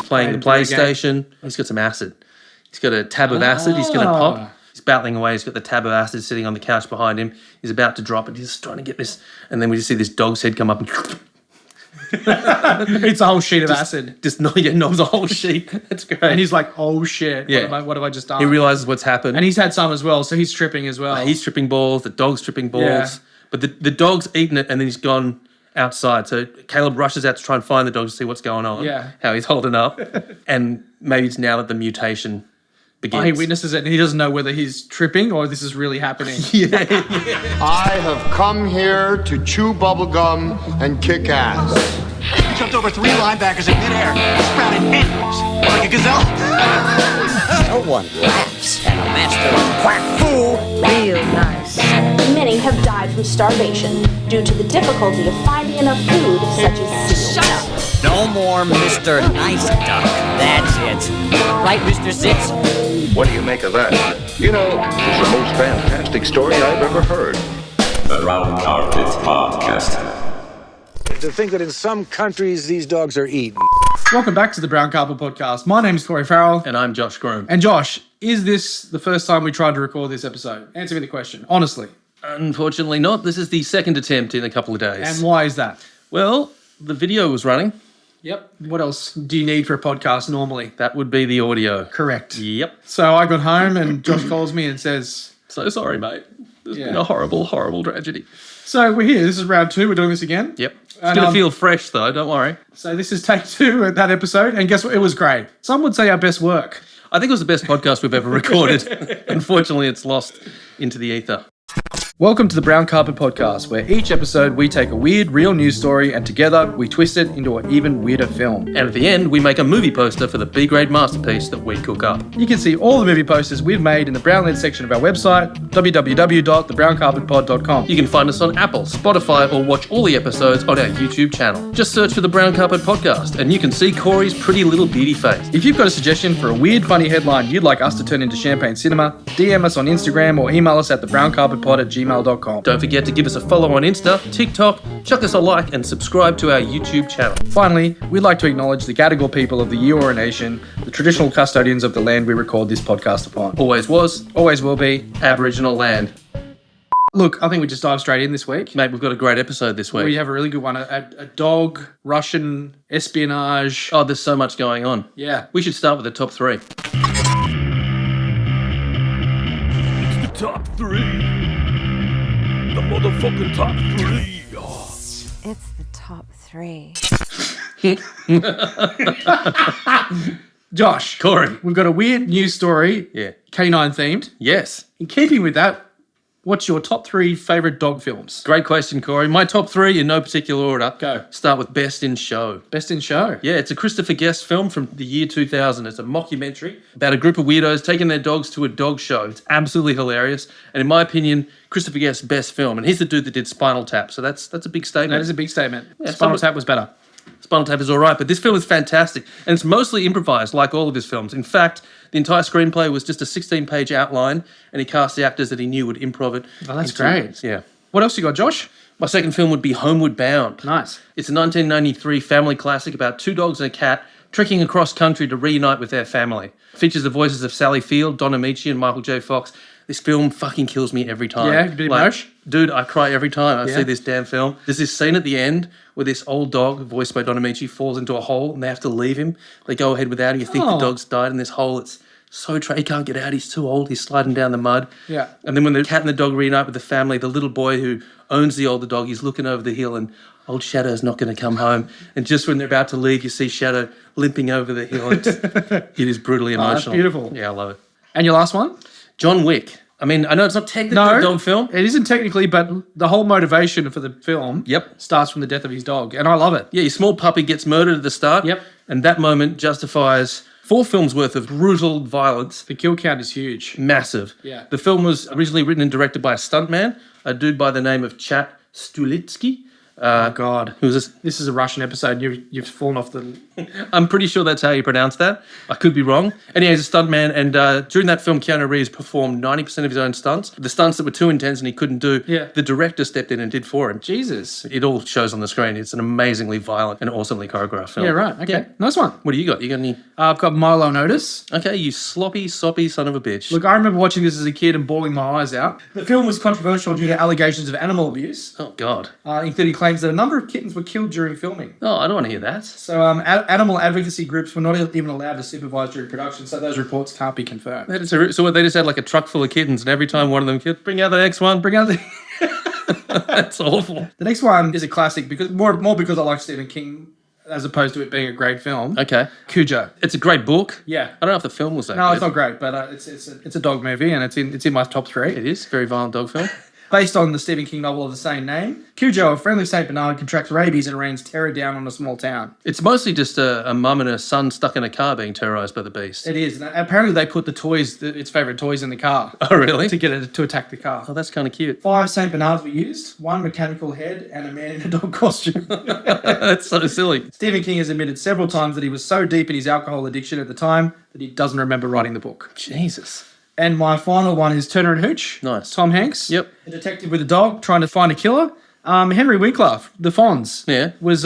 playing the PlayStation. He's got some acid. He's got a tab of acid he's going to pop. He's battling away. He's got the tab of acid sitting on the couch behind him. He's about to drop it. He's just trying to get this. And then we just see this dog's head come up and... It's a whole sheet of acid. Just knobs a whole sheet. That's great. And he's like, oh shit, Yeah. what have I just done? He realises what's happened. And he's had some as well, so he's tripping as well. He's tripping balls. The dog's tripping balls. Yeah. But the dog's eaten it and then he's gone outside. So Caleb rushes out to try and find the dog to see what's going on. Yeah. How he's holding up. And maybe it's now that the mutation begins. He witnesses it and he doesn't know whether he's tripping or this is really happening. I have come here to chew bubblegum and kick ass. Jumped over 3 linebackers in midair, sprouted endless like a gazelle. No one laughs at a master of quack fool. Real nice. Many have died from starvation due to the difficulty of finding enough food, such as seals. Shut up. No more Mr. Nice Duck. That's it. Right, Mr. Sitz? What do you make of that? You know, it's the most fantastic story I've ever heard. The Brown Carpet Podcast. To think that in some countries these dogs are eaten. Welcome back to the Brown Carpet Podcast. My name's Corey Farrell. And I'm Josh Groom. And Josh, is this the first time we tried to record this episode? Answer me the question, honestly. Unfortunately not. This is the second attempt in a couple of days. And why is that? Well, the video was running. Yep. What else do you need for a podcast normally? That would be the audio. Correct. Yep. So I got home and Josh calls me and says... So sorry, mate. It's been a horrible, horrible tragedy. So we're here. This is round 2. We're doing this again. Yep. It's going to feel fresh, though. Don't worry. So this is take 2 at that episode. And guess what? It was great. Some would say our best work. I think it was the best podcast we've ever recorded. Unfortunately, it's lost into the ether. Welcome to the Brown Carpet Podcast, where each episode we take a weird, real news story and together we twist it into an even weirder film. And at the end, we make a movie poster for the B-grade masterpiece that we cook up. You can see all the movie posters we've made in the Brown-led section of our website, www.thebrowncarpetpod.com. You can find us on Apple, Spotify, or watch all the episodes on our YouTube channel. Just search for the Brown Carpet Podcast and you can see Corey's pretty little beauty face. If you've got a suggestion for a weird, funny headline you'd like us to turn into champagne cinema, DM us on Instagram or email us at thebrowncarpetpod@gmail.com. Don't forget to give us a follow on Insta, TikTok, chuck us a like and subscribe to our YouTube channel. Finally, we'd like to acknowledge the Gadigal people of the Eora Nation, the traditional custodians of the land we record this podcast upon. Always was, always will be, Aboriginal land. Look, I think we just dive straight in this week. Mate, we've got a great episode this week. We have a really good one. A dog, Russian, espionage. Oh, there's so much going on. Yeah. We should start with the top 3. It's the top 3. The motherfucking top 3. Oh. It's the top 3. Josh. Corey. We've got a weird news story. Yeah. Canine themed. Yes. In keeping with that, what's your top 3 favourite dog films? Great question, Corey. My top 3 in no particular order. Go. Start with Best in Show. Best in Show? Yeah, it's a Christopher Guest film from the year 2000. It's a mockumentary about a group of weirdos taking their dogs to a dog show. It's absolutely hilarious. And in my opinion, Christopher Guest's best film. And he's the dude that did Spinal Tap. So that's a big statement. That is a big statement. Yeah, Spinal Tap was better. Spinal Tap is all right, but this film is fantastic. And it's mostly improvised, like all of his films. In fact, the entire screenplay was just a 16-page outline, and he cast the actors that he knew would improv it. Oh, that's great. Yeah. What else you got, Josh? My second film would be Homeward Bound. Nice. It's a 1993 family classic about 2 dogs and a cat trekking across country to reunite with their family. It features the voices of Sally Field, Don Amici, and Michael J. Fox. This film fucking kills me every time. Yeah, bit emotion? Dude, I cry every time I see this damn film. There's this scene at the end where this old dog, voiced by Don Amici, falls into a hole and they have to leave him. They go ahead without him. You think the dog's died in this hole. It's so he can't get out. He's too old. He's sliding down the mud. Yeah. And then when the cat and the dog reunite with the family, the little boy who owns the older dog, he's looking over the hill and old Shadow's not going to come home. And just when they're about to leave, you see Shadow limping over the hill. It is brutally emotional. That's beautiful. Yeah, I love it. And your last one? John Wick. I mean, I know it's not technically a dog film. It isn't technically, but the whole motivation for the film starts from the death of his dog, and I love it. Yeah, your small puppy gets murdered at the start. Yep. And that moment justifies 4 films worth of brutal violence. The kill count is huge. Massive. Yeah. The film was originally written and directed by a stuntman, a dude by the name of Chat Stulitsky. Oh, God. Who's this? This is a Russian episode. You've fallen off the... I'm pretty sure that's how you pronounce that. I could be wrong. Anyway, he's a stuntman, and during that film, Keanu Reeves performed 90% of his own stunts. The stunts that were too intense and he couldn't do, the director stepped in and did for him. Jesus. It all shows on the screen. It's an amazingly violent and awesomely choreographed film. Yeah, right. Okay. Yeah. Nice one. What do you got? You got any... I've got Milo and Otis. Okay, you sloppy, soppy son of a bitch. Look, I remember watching this as a kid and bawling my eyes out. The film was controversial due to allegations of animal abuse, Oh, God. including claims that a number of kittens were killed during filming. Oh, I don't want to hear that. So animal advocacy groups were not even allowed to supervise during production, so those reports can't be confirmed. So what, they just had like a truck full of kittens, and every time one of them killed, bring out the next one. Bring out the... That's awful. The next one is a classic, because more because I like Stephen King as opposed to it being a great film. Okay. Cujo. It's a great book. Yeah. I don't know if the film was that No, good. it's not great, but it's a dog movie, and it's in my top 3. It is. Very violent dog film. Based on the Stephen King novel of the same name, Cujo, a friendly Saint Bernard, contracts rabies and rains terror down on a small town. It's mostly just a mum and a son stuck in a car being terrorised by the beast. It is. And apparently they put the toys, its favourite toys, in the car. Oh, really? To get it to attack the car. Oh, that's kind of cute. 5 Saint Bernards were used, 1 mechanical head, and a man in a dog costume. That's so silly. Stephen King has admitted several times that he was so deep in his alcohol addiction at the time that he doesn't remember writing the book. Jesus. And my final one is Turner and Hooch. Nice. Tom Hanks. Yep. A detective with a dog trying to find a killer. Henry Winkler, the Fonz, was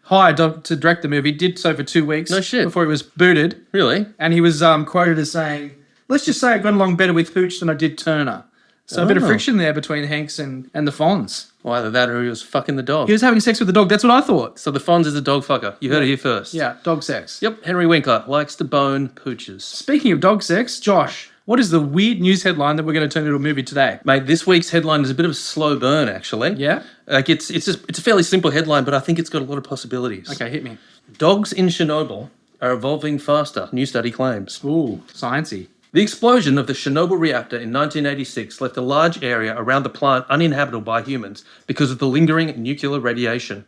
hired to direct the movie. Did so for 2 weeks. No shit. Before he was booted. Really? And he was quoted as saying, "Let's just say I got along better with Hooch than I did Turner." So a bit of friction there between Hanks and the Fonz. Well, either that or he was fucking the dog. He was having sex with the dog. That's what I thought. So the Fonz is a dog fucker. You heard it here first. Yeah, dog sex. Yep. Henry Winkler likes to bone pooches. Speaking of dog sex, Josh, what is the weird news headline that we're going to turn into a movie today? Mate, this week's headline is a bit of a slow burn, actually. Yeah? Like it's a fairly simple headline, but I think it's got a lot of possibilities. Okay, hit me. Dogs in Chernobyl are evolving faster, new study claims. Ooh, sciencey. The explosion of the Chernobyl reactor in 1986 left a large area around the plant uninhabitable by humans because of the lingering nuclear radiation.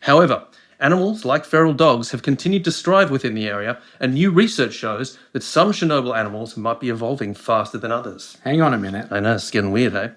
However, animals like feral dogs have continued to strive within the area, and new research shows that some Chernobyl animals might be evolving faster than others. Hang on a minute. I know, it's getting weird, eh?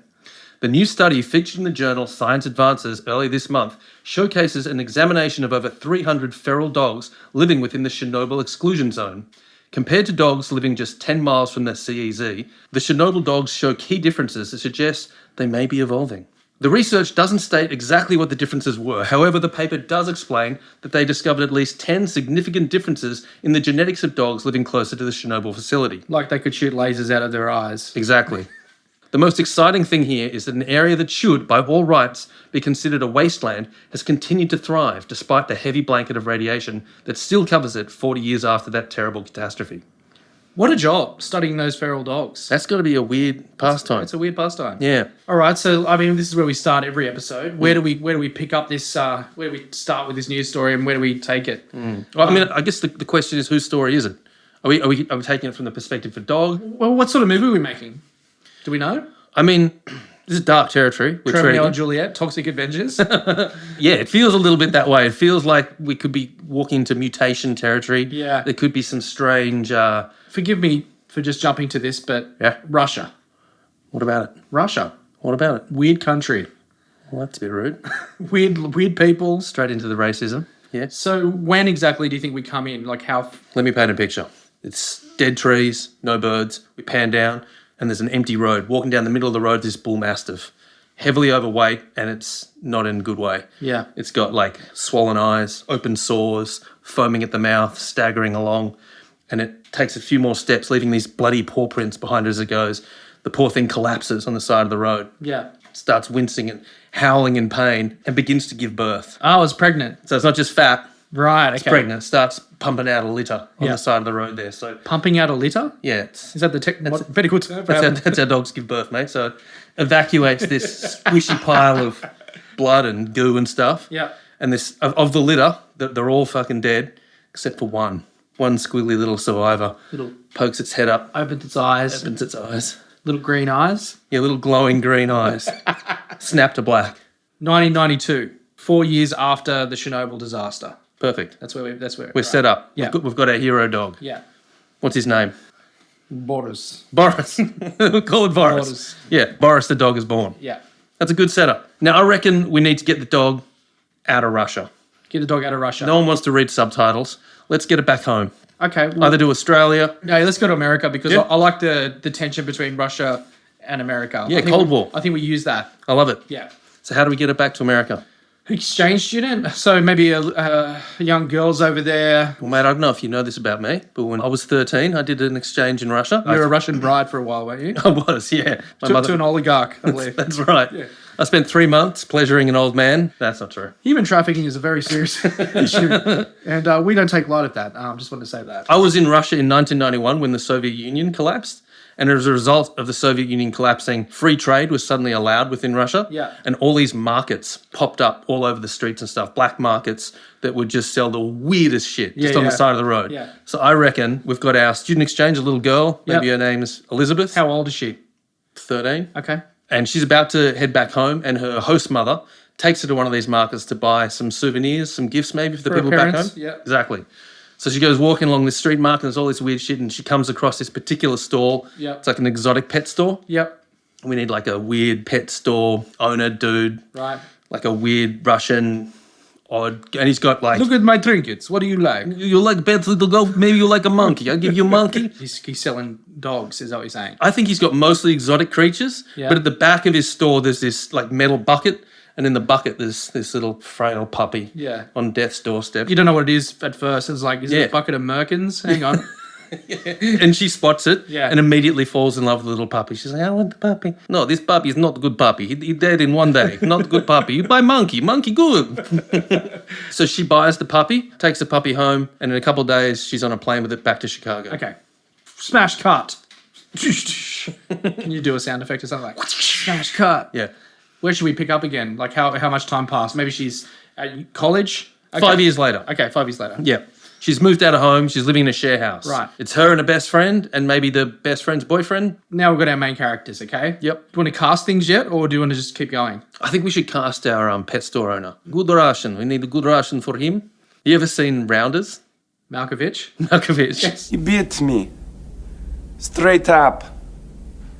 The new study featured in the journal Science Advances early this month showcases an examination of over 300 feral dogs living within the Chernobyl exclusion zone. Compared to dogs living just 10 miles from the CEZ, the Chernobyl dogs show key differences that suggest they may be evolving. The research doesn't state exactly what the differences were. However, the paper does explain that they discovered at least 10 significant differences in the genetics of dogs living closer to the Chernobyl facility. Like they could shoot lasers out of their eyes. Exactly. The most exciting thing here is that an area that should, by all rights, be considered a wasteland has continued to thrive despite the heavy blanket of radiation that still covers it 40 years after that terrible catastrophe. What a job, studying those feral dogs. That's got to be a weird pastime. It's a weird pastime. Yeah. All right, so, I mean, this is where we start every episode. Where do we pick up this, where do we start with this news story, and where do we take it? Well, I mean, I guess the question is, whose story is it? Are we taking it from the perspective of dog? Well, what sort of movie are we making? Do we know? I mean, this is dark territory. Romeo and Juliet, Toxic Avengers. Yeah, it feels a little bit that way. It feels like we could be walking into mutation territory. Yeah. There could be some strange... Forgive me for just jumping to this, but Russia. What about it? Russia. What about it? Weird country. Well, that's a bit rude. Weird people. Straight into the racism. Yeah. So when exactly do you think we come in? Like how... Let me paint a picture. It's dead trees, no birds. We pan down, and there's an empty road. Walking down the middle of the road, this bull mastiff. Heavily overweight, and it's not in a good way. Yeah. It's got, like, swollen eyes, open sores, foaming at the mouth, staggering along. And it takes a few more steps, leaving these bloody paw prints behind it as it goes. The poor thing collapses on the side of the road. Yeah. Starts wincing and howling in pain and begins to give birth. Oh, it's pregnant. So it's not just fat. Right, okay. It's pregnant. It starts pumping out a litter on the side of the road there. So pumping out a litter? Yeah. Is that the medical term? That's how dogs give birth, mate. So it evacuates this squishy pile of blood and goo and stuff. Yeah. And this of the litter, they're all fucking dead except for one. One squiggly little survivor pokes its head up. Opens its eyes. Little green eyes. Yeah, little glowing green eyes. Snap to black. 1992, 4 years after the Chernobyl disaster. Perfect. That's where we're set up. Yeah. We've got our hero dog. Yeah. What's his name? Boris. Boris. We'll call it Boris. Yeah, Boris the dog is born. Yeah. That's a good setup. Now, I reckon we need to get the dog out of Russia. Get the dog out of Russia. No one wants to read subtitles. Let's get it back home. Okay. Well, Either to Australia. No, let's go to America because Yeah. I like the tension between Russia and America. Yeah, I think Cold War. I think we use that. I love it. Yeah. So how do we get it back to America? Exchange student. So maybe a young girl's over there. Well, mate, I don't know if you know this about me, but when I was 13, I did an exchange in Russia. You were a Russian bride for a while, weren't you? I was, yeah. To an oligarch, I believe. That's right. Yeah. I spent 3 months pleasuring an old man. That's not true. Human trafficking is a very serious issue, and we don't take light of that. Just want to say that. I was in Russia in 1991 when the Soviet Union collapsed. And as a result of the Soviet Union collapsing, free trade was suddenly allowed within Russia. Yeah. And all these markets popped up all over the streets and stuff, black markets that would just sell the weirdest shit just on the side of the road. Yeah. So I reckon we've got our student exchange, a little girl, maybe her name's Elizabeth. How old is she? 13. Okay. And she's about to head back home, and her host mother takes her to one of these markets to buy some souvenirs, some gifts maybe for the people back home. Yeah. Exactly. So she goes walking along this street market, and there's all this weird shit, and she comes across this particular stall. Yep. It's like an exotic pet store. Yep. We need like a weird pet store owner dude. Right. Like a weird Russian odd, and he's got like... Look at my trinkets. What do you like? You like pets, little girl? Maybe you like a monkey. I'll give you a monkey. He's selling dogs, is that what you're saying? I think he's got mostly exotic creatures, Yeah. but at the back of his store, there's this like metal bucket, and in the bucket, there's this little frail puppy on death's doorstep. You don't know what it is at first. It's like, is it a bucket of Merkins? Hang on. And she spots it Yeah. and immediately falls in love with the little puppy. She's like, I want the puppy. No, this puppy is not a good puppy. He died in one day. Not a good puppy. You buy monkey. Monkey good. So she buys the puppy, takes the puppy home, and in a couple of days, she's on a plane with it back to Chicago. Okay. Smash cut. Can you do a sound effect or something like smash cut? Yeah. Where should we pick up again? Like how much time passed? Maybe she's at college? Okay. 5 years later. Okay, 5 years later. Yeah. She's moved out of home. She's living in a share house. Right. It's her and a best friend and maybe the best friend's boyfriend. Now we've got our main characters, okay? Yep. Do you want to cast things yet, or do you want to just keep going? I think we should cast our pet store owner. Good Russian. We need a good Russian for him. You ever seen Rounders? Malkovich? Malkovich. Yes. He beat me. Straight up.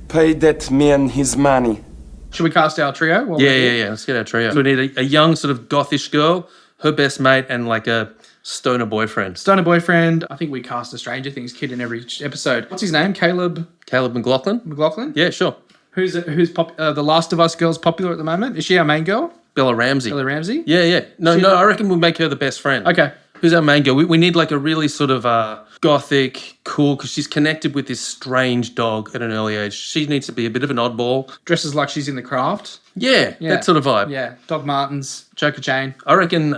Pay that man his money. Should we cast our trio? while we're here? Yeah. Let's get our trio. So we need a young sort of gothish girl, her best mate, and like a stoner boyfriend. Stoner boyfriend. I think we cast a Stranger Things kid in every episode. What's his name? Caleb Mclaughlin? Mclaughlin? Yeah, sure. Who's the Last of Us girl's popular at the moment? Is she our main girl? Bella Ramsey. Bella Ramsey? Yeah. No, I reckon we'll make her the best friend. Okay. Who's our main girl? We need like a really sort of gothic, cool, because she's connected with this strange dog at an early age. She needs to be a bit of an oddball. Dresses like she's in The Craft. Yeah, that sort of vibe. Yeah. Doc Martens, choker chain. I reckon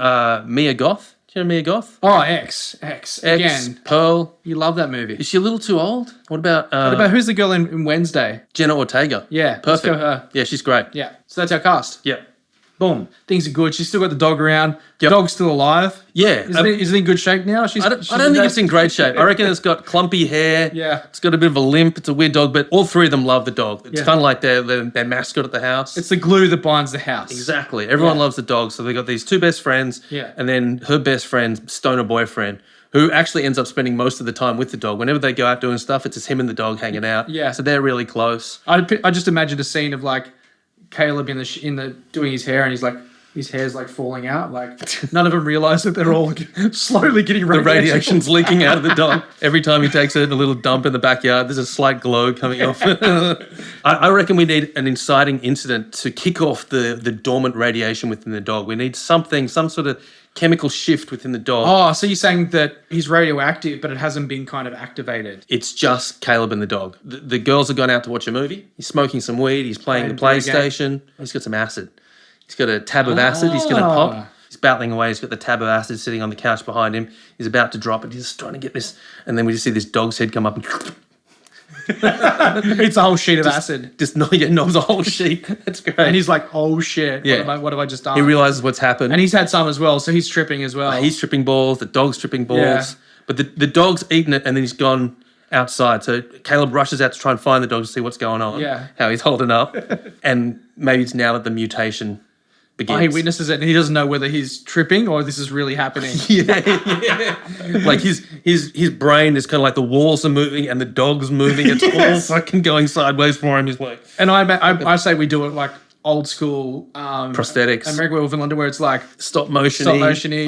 Mia Goth. Do you know Mia Goth? Oh, X. Again. Pearl. You love that movie. Is she a little too old? What about who's the girl in Wednesday? Jena Ortega? Yeah. Perfect. Let's go her. Yeah, she's great. Yeah. So that's our cast. Yeah. Boom. Things are good. She's still got the dog around. Yep. Dog's still alive. Yeah. Is it in good shape now? I don't think it's in great shape. I reckon it's got clumpy hair. Yeah. It's got a bit of a limp. It's a weird dog, but all three of them love the dog. It's Yeah. kind of like their mascot at the house. It's the glue that binds the house. Exactly. Everyone loves the dog. So they got these two best friends. Yeah. And then her best friend's stoner boyfriend, who actually ends up spending most of the time with the dog. Whenever they go out doing stuff, it's just him and the dog hanging out. Yeah. So they're really close. I just imagined a scene of like Caleb in the doing his hair, and he's like, his hair's like falling out. Like none of them realize that they're all slowly getting The radiation's leaking out of the dog. Every time he takes a little dump in the backyard, there's a slight glow coming off. I reckon we need an inciting incident to kick off the dormant radiation within the dog. We need some sort of chemical shift within the dog. Oh, so you're saying that he's radioactive, but it hasn't been kind of activated. It's just Caleb and the dog. The girls have gone out to watch a movie. He's smoking some weed. He's playing the PlayStation. He's got some acid. He's got a tab of acid. He's going to pop. He's battling away. He's got the tab of acid sitting on the couch behind him. He's about to drop it. He's just trying to get this. And then we just see this dog's head come up and... It's a whole sheet of acid. Just knobs a whole sheet. That's great. And he's like, oh shit, Yeah. what have I just done? He realizes what's happened. And he's had some as well, so he's tripping as well. He's tripping balls. The dog's tripping balls. Yeah. But the dog's eaten it and then he's gone outside. So Caleb rushes out to try and find the dog to see what's going on. Yeah. How he's holding up. And maybe it's now that the mutation begins. Oh, he witnesses it and he doesn't know whether he's tripping or this is really happening. Yeah. Like his brain is kind of like the walls are moving and the dog's moving. It's all fucking going sideways for him. He's like... And I say we do it like old school prosthetics. American Werewolf in London, where it's like stop motion,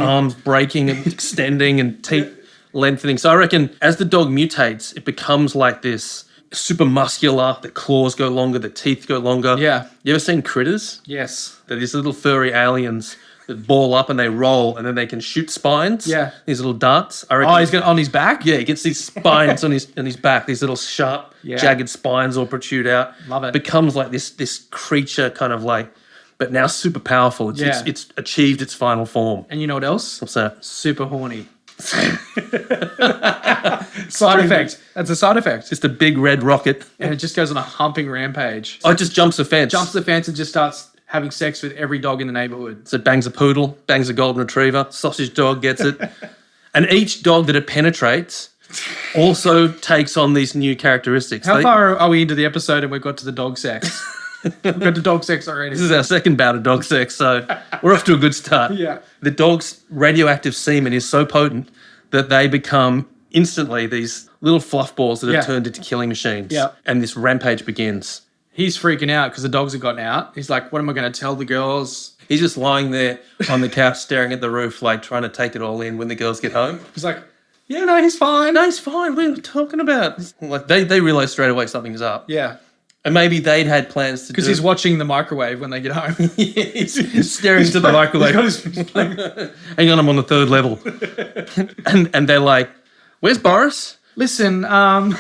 arms breaking and extending and teeth lengthening. So I reckon as the dog mutates, it becomes like this super muscular. The claws go longer, the teeth go longer. Yeah. You ever seen Critters? Yes. They're these little furry aliens that ball up and they roll, and then they can shoot spines. Yeah. These little darts. I reckon. Oh, he's got on his back? Yeah, he gets these spines on his back, these little sharp, jagged spines all protrude out. Love it. Becomes like this creature kind of like, but now super powerful. It's achieved its final form. And you know what else? What's that? Super horny. Side effect. That's a side effect. Just a big red rocket. And it just goes on a humping rampage. Oh, it just jumps the fence. Jumps the fence and just starts having sex with every dog in the neighborhood. So it bangs a poodle, bangs a golden retriever, sausage dog gets it. And each dog that it penetrates also takes on these new characteristics. How far are we into the episode and we've got to the dog sex? We've got to dog sex already. This is our second bout of dog sex, so we're off to a good start. Yeah. The dog's radioactive semen is so potent that they become instantly these little fluff balls that have turned into killing machines. Yeah. And this rampage begins. He's freaking out because the dogs have gotten out. He's like, what am I going to tell the girls? He's just lying there on the couch staring at the roof, like trying to take it all in when the girls get home. He's like, yeah, no, he's fine. No, he's fine. What are you talking about? Like they realise straight away something's up. Yeah. And maybe they'd had plans to do... Because he's watching the microwave when they get home. he's staring into the microwave. Hang on, I'm on the third level. and they're like, where's Boris? Listen, a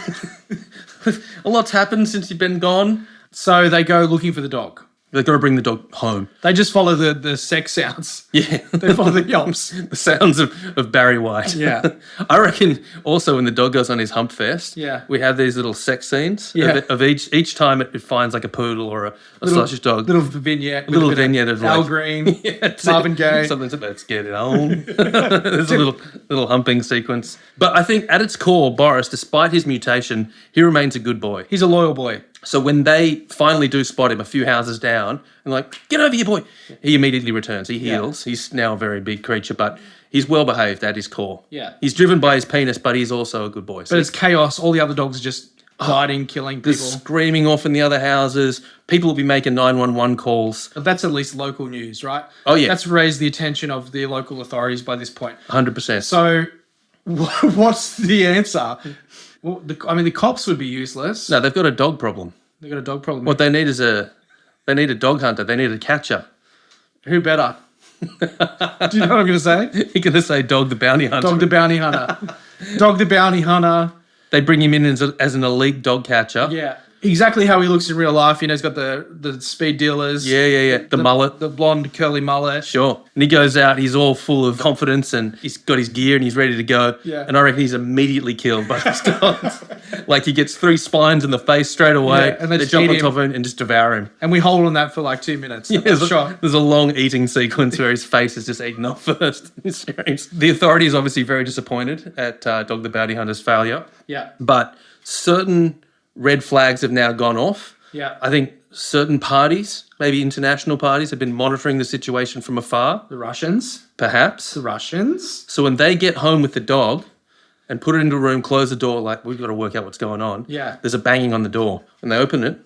lot's happened since you've been gone. So they go looking for the dog. They've got to bring the dog home. They just follow the sex sounds. Yeah. They follow the yelps. The sounds of Barry White. Yeah. I reckon also when the dog goes on his hump fest, Yeah. we have these little sex scenes Yeah. of each time it finds like a poodle or a sausage dog. Little vignette. Little vignette of Al like... Green, Yeah, Marvin Gaye. Something's about to get it on. There's a little humping sequence. But I think at its core, Boris, despite his mutation, he remains a good boy. He's a loyal boy. So when they finally do spot him a few houses down, and like, get over here, boy, he immediately returns. He heals. Yeah. He's now a very big creature, but he's well behaved at his core. Yeah. He's driven by his penis, but he's also a good boy. But it's chaos. All the other dogs are just fighting, killing people. Screaming off in the other houses. People will be making 911 calls. But that's at least local news, right? Oh, yeah. That's raised the attention of the local authorities by this point. 100%. So what's the answer? Well, the cops would be useless. No, they've got a dog problem. They've got a dog problem. What they need is a dog hunter. They need a catcher. Who better? Do you know what I'm going to say? You're going to say Dog the Bounty Hunter. Dog the Bounty Hunter. Dog the Bounty Hunter. They bring him in as an elite dog catcher. Yeah. Exactly how he looks in real life. You know, he's got the speed dealers. Yeah. The mullet. The blonde curly mullet. Sure. And he goes out, he's all full of confidence and he's got his gear and he's ready to go. Yeah. And I reckon he's immediately killed by these dogs. Like he gets 3 spines in the face straight away. Yeah, and they jump eat on him. top of him and just devour him. And we hold on that for like 2 minutes. Yeah, there's a long eating sequence where his face is just eaten off first. The authority is obviously very disappointed at Dog the Bounty Hunter's failure. Yeah. But certain red flags have now gone off. Yeah. I think certain parties, maybe international parties, have been monitoring the situation from afar. The Russians. Perhaps. The Russians. So when they get home with the dog and put it into a room, close the door, like, we've got to work out what's going on. Yeah. There's a banging on the door. When they open it,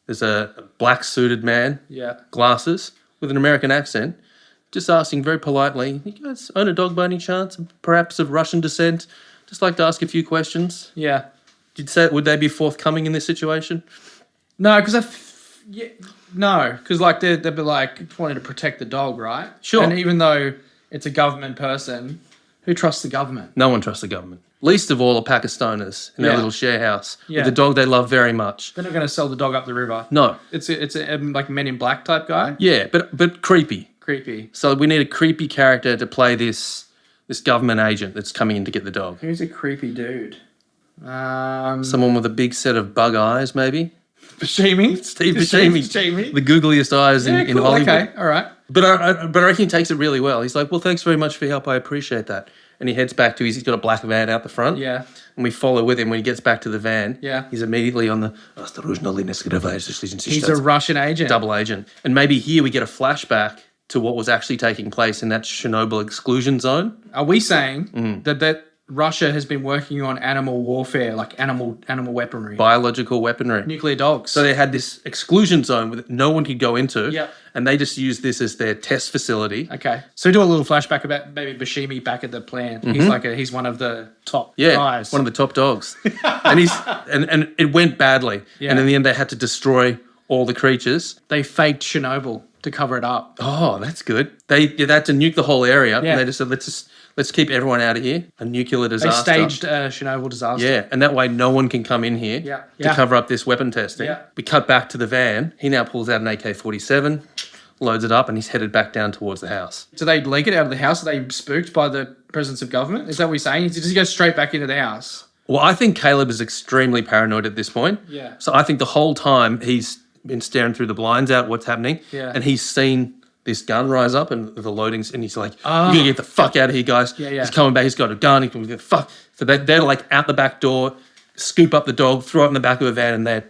there's a black suited man, Yeah. glasses, with an American accent, just asking very politely, you guys own a dog by any chance? Perhaps of Russian descent? Just like to ask a few questions. Yeah. You'd say, would they be forthcoming in this situation? No, because like they'd be like wanting to protect the dog, right? Sure. And even though it's a government person, who trusts the government? No one trusts the government. Least of all are Pakistanis in their Yeah. little share house Yeah. with a dog they love very much. They're not going to sell the dog up the river. No. It's a like Men in Black type guy. Yeah, but creepy. Creepy. So we need a creepy character to play this government agent that's coming in to get the dog. Who's a creepy dude? Someone with a big set of bug eyes, maybe. Buscemi? Steve Buscemi. The googliest eyes in cool. Hollywood. Okay, all right. But I reckon he takes it really well. He's like, well, thanks very much for your help. I appreciate that. And he heads back to he's got a black van out the front. Yeah. And we follow with him when he gets back to the van. Yeah. He's immediately on the... He's a Russian agent. Double agent. And maybe here we get a flashback to what was actually taking place in that Chernobyl exclusion zone. Are we saying that Russia has been working on animal warfare, like animal weaponry. Biological weaponry. Nuclear dogs. So they had this exclusion zone that no one could go into. Yep. And they just used this as their test facility. Okay. So we do a little flashback about maybe Buscemi back at the plant. He's one of the top guys. One of the top dogs. And and it went badly. Yeah. And in the end they had to destroy all the creatures. They faked Chernobyl to cover it up. Oh, that's good. They had to nuke the whole area. Yeah. And they just said, let's keep everyone out of here. A nuclear disaster. They staged a Chernobyl disaster. Yeah, and that way no one can come in here to cover up this weapon testing. Yeah. We cut back to the van. He now pulls out an AK-47, loads it up, and he's headed back down towards the house. Do they leak it out of the house? Are they spooked by the presence of government? Is that what you're saying? Does he go straight back into the house? Well, I think Caleb is extremely paranoid at this point. Yeah. So I think the whole time he's been staring through the blinds out what's happening. Yeah. And he's seen this gun rise up and the loadings, and he's like, "You gotta get the fuck out of here, guys." Yeah. He's coming back. He's got a gun. He can get the fuck. So they're like out the back door, scoop up the dog, throw it in the back of a van, and they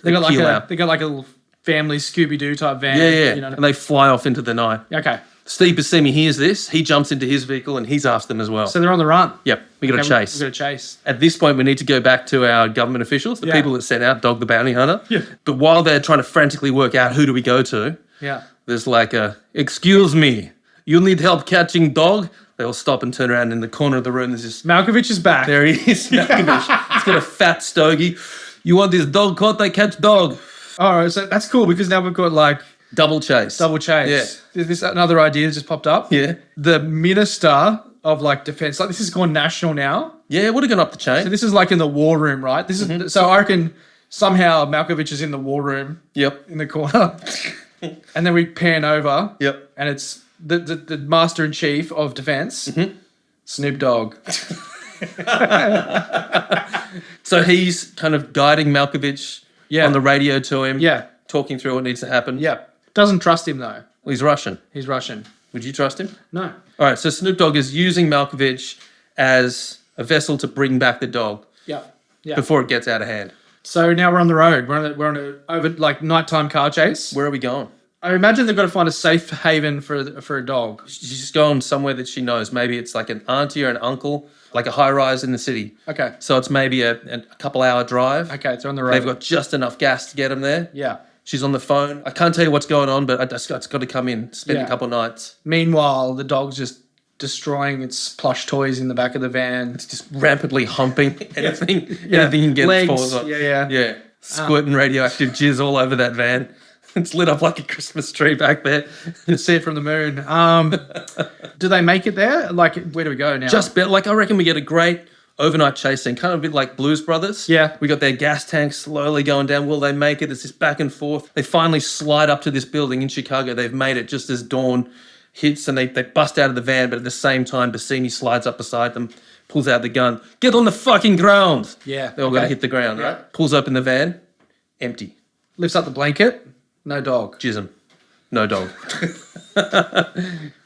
They got out. like a little family Scooby-Doo type van. Yeah. You know? And they fly off into the night. Okay. Steve Buscemi hears this. He jumps into his vehicle and he's after them as well. So they're on the run. Yep, we got to chase. We got to chase. At this point, we need to go back to our government officials, the people that sent out Dog the Bounty Hunter. Yeah. But while they're trying to frantically work out who do we go to, there's like excuse me, you need help catching dog? They all stop and turn around in the corner of the room. There's this... Malkovich is back. There he is, Malkovich. He's got a fat stogie. You want this dog caught? I catch dog. All right, so that's cool because now we've got like... Double chase. Yeah. Is this another idea that just popped up? Yeah. The Minister of like Defense, like this has gone national now. Yeah, it would have gone up the chain. So this is like in the war room, right? This is so I reckon somehow Malkovich is in the war room. Yep. In the corner. And then we pan over. Yep. And it's the Master in Chief of Defense, Snoop Dogg. So he's kind of guiding Malkovich on the radio to him. Yeah. Talking through what needs to happen. Yeah. Doesn't trust him though. Well, he's Russian. He's Russian. Would you trust him? No. All right, so Snoop Dogg is using Malkovich as a vessel to bring back the dog Yeah. before it gets out of hand. So now we're on the road. We're on a over like nighttime car chase. Where are we going? I imagine they've got to find a safe haven for a dog. She's just going somewhere that she knows. Maybe it's like an auntie or an uncle, like a high rise in the city. Okay. So it's maybe a couple hour drive. Okay, it's on the road. They've got just enough gas to get them there. Yeah. She's on the phone. I can't tell you what's going on, but it's got to come in, spend a couple nights. Meanwhile, the dog's just destroying its plush toys in the back of the van. It's just rampantly humping anything it can get its paws on. Yeah. Squirting radioactive jizz all over that van. It's lit up like a Christmas tree back there. You see it from the moon. Do they make it there? Like, where do we go now? Just like I reckon we get a great overnight chase scene, kind of a bit like Blues Brothers. Yeah. We got their gas tanks slowly going down. Will they make it? It's this back and forth. They finally slide up to this building in Chicago. They've made it just as dawn hits and they bust out of the van, but at the same time, Buscemi slides up beside them, pulls out the gun. Get on the fucking ground. Yeah. They all got to hit the ground, right? Pulls open the van, empty. Lifts up the blanket, no dog. Jism. No dog.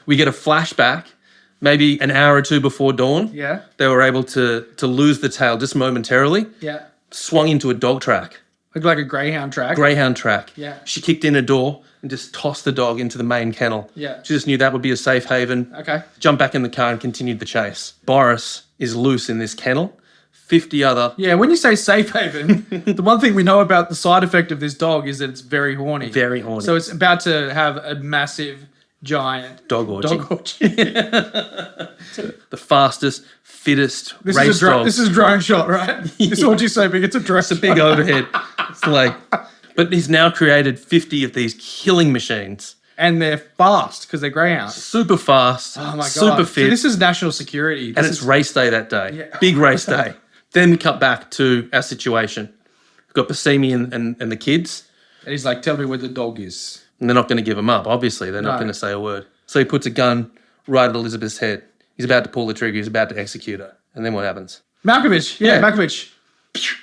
We get a flashback. Maybe an hour or two before dawn, Yeah. they were able to lose the tail just momentarily. Yeah. Swung into a dog track, Looked like a greyhound track. greyhound track. Yeah. She kicked in a door and just tossed the dog into the main kennel. Yeah. She just knew that would be a safe haven. Okay. Jumped back in the car and continued the chase. Boris is loose in this kennel. 50 other... Yeah, when you say safe haven, the one thing we know about the side effect of this dog is that it's very horny. Very horny. So it's about to have a massive, giant Dog orgy. dog orgy. The fastest, fittest race dog. This is a drone shot, right? This orgy's so big, it's a drone It's a big overhead. It's like... But he's now created 50 of these killing machines. And they're fast because they're greyhounds. Super fast. Oh my God. Super fit. So this is national security. And it's race day that day. Yeah. Big race day. Then we cut back to our situation. We've got Buscemi and the kids. And he's like, tell me where the dog is. And they're not going to give him up, obviously. They're not No. going to say a word. So he puts a gun right at Elizabeth's head. He's about to pull the trigger. He's about to execute her. And then what happens? Malkovich. Yeah. Malkovich.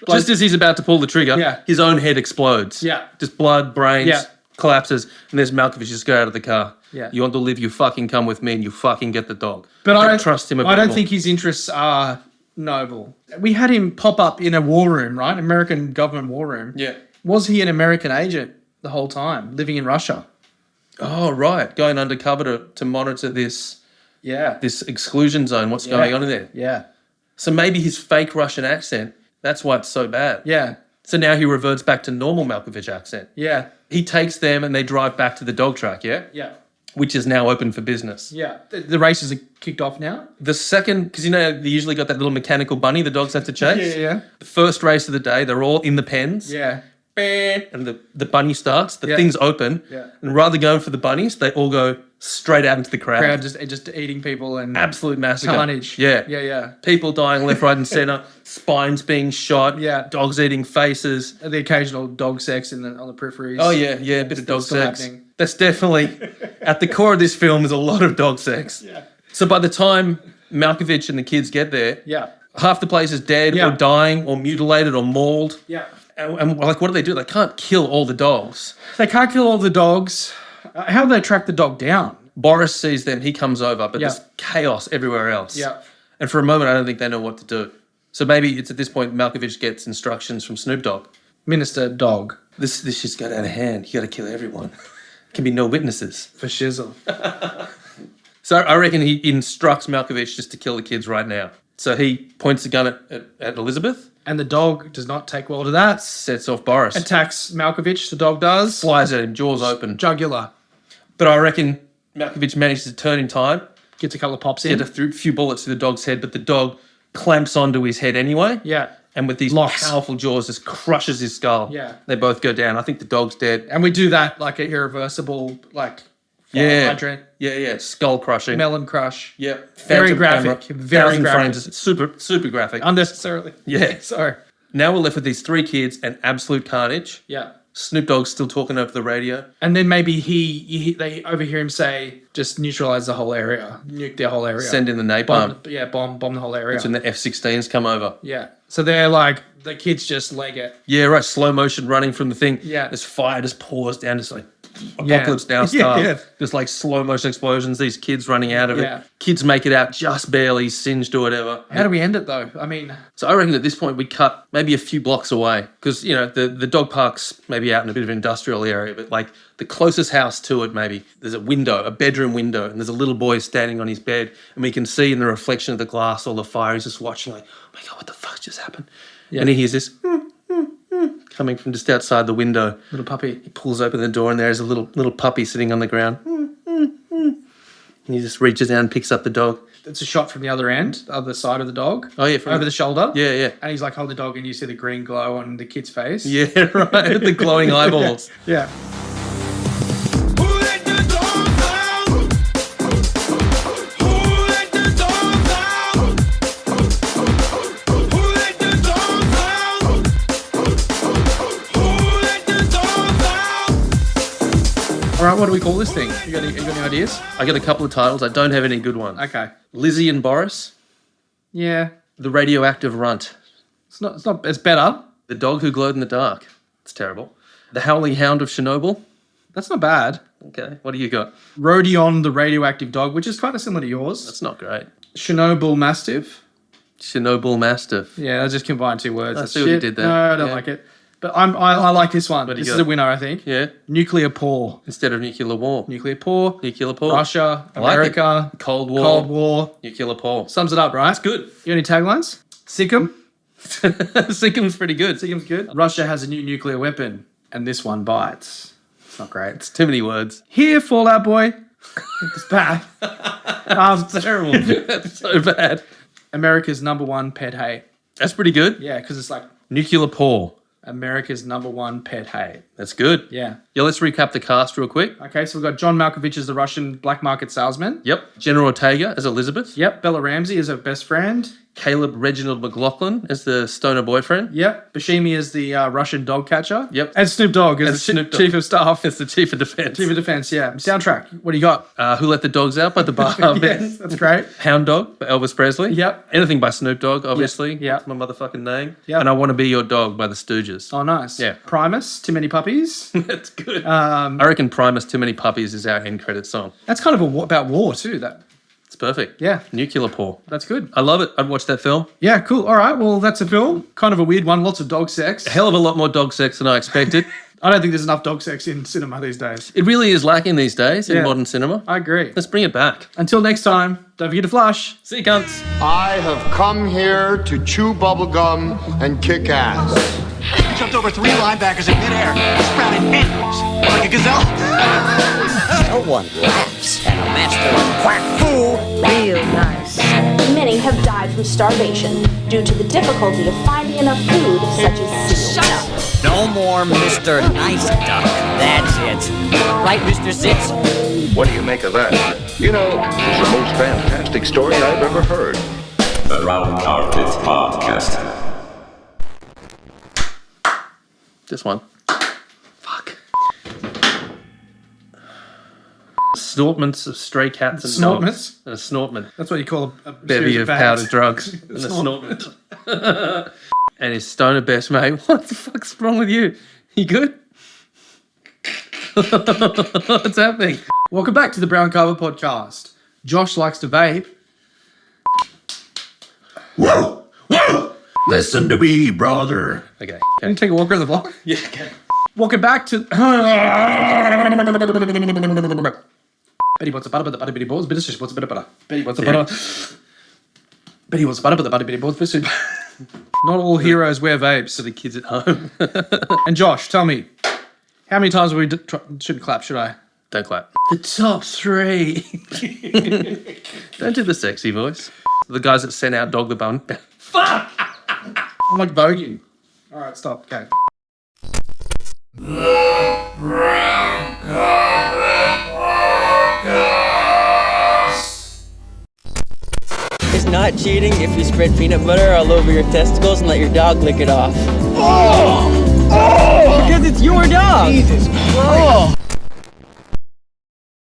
Just as he's about to pull the trigger, his own head explodes. Yeah. Just blood, brains, Yeah. collapses. And there's Malkovich just go out of the car. Yeah. You want to live, you fucking come with me and you fucking get the dog. But I don't trust him a bit I don't more. think his interests are noble. We had him pop up in a war room, right? American government war room. Yeah. Was he an American agent the whole time, living in Russia? Oh, right. Going undercover to monitor this Yeah. exclusion zone. What's going on in there? Yeah. So maybe his fake Russian accent, that's why it's so bad. Yeah. So now he reverts back to normal Malkovich accent. Yeah. He takes them and they drive back to the dog track, yeah? Yeah. Which is now open for business. Yeah. The races are kicked off now? The second, because they usually got that little mechanical bunny the dogs have to chase. Yeah. The first race of the day, they're all in the pens. Yeah. And the bunny starts, the Yeah. thing's open. Yeah. And rather than going for the bunnies, they all go straight out into the crowd. Crowd just eating people and Absolute massacre. carnage. Yeah. Yeah. People dying left, right, and centre. Spines being shot. Yeah. Dogs eating faces. The occasional dog sex on the peripheries. Oh, yeah. A bit of dog still sex. happening. That's definitely, at the core of this film is a lot of dog sex. Yeah. So by the time Malkovich and the kids get there, Yeah. half the place is dead or dying or mutilated or mauled. Yeah. And like, what do? They can't kill all the dogs. They can't kill all the dogs. How do they track the dog down? Boris sees them, he comes over, but Yeah. there's chaos everywhere else. Yeah. And for a moment, I don't think they know what to do. So maybe it's at this point Malkovich gets instructions from Snoop Dogg. Minister Dog. This just got out of hand. You got to kill everyone. Can be no witnesses. For shizzle. So I reckon he instructs Malkovich just to kill the kids right now. So he points the gun at Elizabeth. And the dog does not take well to that. Sets off Boris. Attacks Malkovich, the dog does. Flies at him, jaws open. Jugular. But I reckon Malkovich manages to turn in time. Gets a couple of pops in. Get a few bullets through the dog's head, but the dog clamps onto his head anyway. Yeah. And with these powerful jaws, just crushes his skull. Yeah. They both go down. I think the dog's dead. And we do that like an irreversible, like, hydrant. Yeah. Skull crushing. Melon crush. Yep. Very Phantom graphic. camera, Very 1,000 graphic. frames. It's super graphic. Unnecessarily. Yeah. Sorry. Now we're left with these 3 kids and absolute carnage. Yeah. Snoop Dogg's still talking over the radio. And then maybe they overhear him say, just neutralize the whole area. Nuke the whole area. Send in the napalm. Bomb the whole area. That's when the F-16s come over. Yeah. So they're like, the kids just leg it. Yeah, right. Slow motion running from the thing. Yeah. This fire just pours down, just like apocalypse now style. Yeah. Just like slow motion explosions, these kids running out of Yeah. it. Kids make it out just barely, singed or whatever. How do we end it though? I mean, So I reckon at this point we cut maybe a few blocks away because, the dog park's maybe out in a bit of an industrial area, but like the closest house to it maybe, there's a window, a bedroom window, and there's a little boy standing on his bed and we can see in the reflection of the glass all the fire. He's just watching like, oh my God, what the fuck just happened? Yeah. And he hears this coming from just outside the window. little puppy. He pulls open the door and there's a little puppy sitting on the ground. And he just reaches down and picks up the dog. It's a shot from the other end, the other side of the dog. Oh, yeah. Over the shoulder. Yeah. And he's like, hold the dog, and you see the green glow on the kid's face. Yeah, right. The glowing eyeballs. Yeah. All right, what do we call this thing? You got any ideas? I got a couple of titles. I don't have any good ones. Okay. Lizzie and Boris. Yeah. The radioactive runt. It's better. The dog who glowed in the dark. It's terrible. The howling hound of Chernobyl. That's not bad. Okay, what do you got? Rodion, the radioactive dog, which is kind of similar to yours. That's not great. Chernobyl Mastiff. Chernobyl Mastiff. Yeah, I just combined 2 words. I That's see what you shit. did there. No, I don't Yeah. like it. But I like this one. What do you This is got? a winner, I think. Yeah. Nuclear Paw. Instead of nuclear war. Nuclear Paw. Nuclear Paw. Russia. I like it. America. Cold War. Cold War. Nuclear Paw. Sums it up, right? That's good. You got any taglines? Sikkim. Sickham's pretty good. Sickim's good. Russia has a new nuclear weapon, and this one bites. It's not great. It's too many words. Here, Fallout Boy. It's bad. It's terrible. That's so bad. America's #1 pet hate. That's pretty good. Yeah, because it's like Nuclear Paw. America's #1 pet hate. That's good. Yeah. Yeah, let's recap the cast real quick. Okay, so we've got John Malkovich as the Russian black market salesman. Yep. General Ortega as Elizabeth. Yep. Bella Ramsey as her best friend. Caleb Reginald Mclaughlin as the stoner boyfriend. Yep. Buscemi as the Russian dog catcher. Yep. And Snoop Dogg as And the Snoop Dogg. chief of staff. As the chief of defense. Chief of defense, yeah. Soundtrack. What do you got? Who Let the Dogs Out by the Bar Yes, Band. that's great. Hound Dog by Elvis Presley. Yep. Anything by Snoop Dogg, obviously. Yep. That's my motherfucking name. Yep. And I Want to Be Your Dog by the Stooges. Oh, nice. Yeah. Primus, Too Many Puppies. That's good. I reckon Primus, Too Many Puppies is our end credit song. That's kind of about war too. It's perfect. Yeah. Nuclear Paw. That's good. I love it. I'd watch that film. Yeah, cool. All right. Well, that's a film. Kind of a weird one. Lots of dog sex. A hell of a lot more dog sex than I expected. I don't think there's enough dog sex in cinema these days. It really is lacking these days in modern cinema. I agree. Let's bring it back. Until next time, don't forget to flush. See you, cunts. I have come here to chew bubblegum and kick ass. He jumped over 3 linebackers in midair, sprouted ankles like a gazelle. No one laughs at a master of quack fu. Real nice. Many have died from starvation due to the difficulty of finding enough food, such as seal. Shut up. No more Mr. Nice Duck. That's it. Right, Mr. Sitz? What do you make of that? You know, it's the most fantastic story I've ever heard. The Round Carpet Podcast. Just one. Fuck. Snortments of stray cats and Snortments? dogs. And a snortment. That's what you call a Bevy series of bags. powdered drugs. And a snortment. And his stoner best mate. What the fuck's wrong with you? You good? What's happening? Welcome back to the Brown Carpet Podcast. Josh likes to vape. Whoa! Whoa! Listen to me, brother. Okay. Can you take a walk around the block? Yeah, okay. Welcome back to... Betty wants a butter, but the butter bitty balls, bit of shish, what's a bit of butter? Betty wants a butter. Betty wants a butter, but the butter bitty balls, bit of shish. Not all heroes wear vapes. For the kids at home. And Josh, tell me, how many times have we... shouldn't clap, should I? Don't clap. The top 3. Don't do the sexy voice. The guys that sent out Dog the Bun. Fuck! I'm like voguing. All right, stop. Okay. It's not cheating if you spread peanut butter all over your testicles and let your dog lick it off. Oh! Because it's your dog! Jesus Christ! Oh.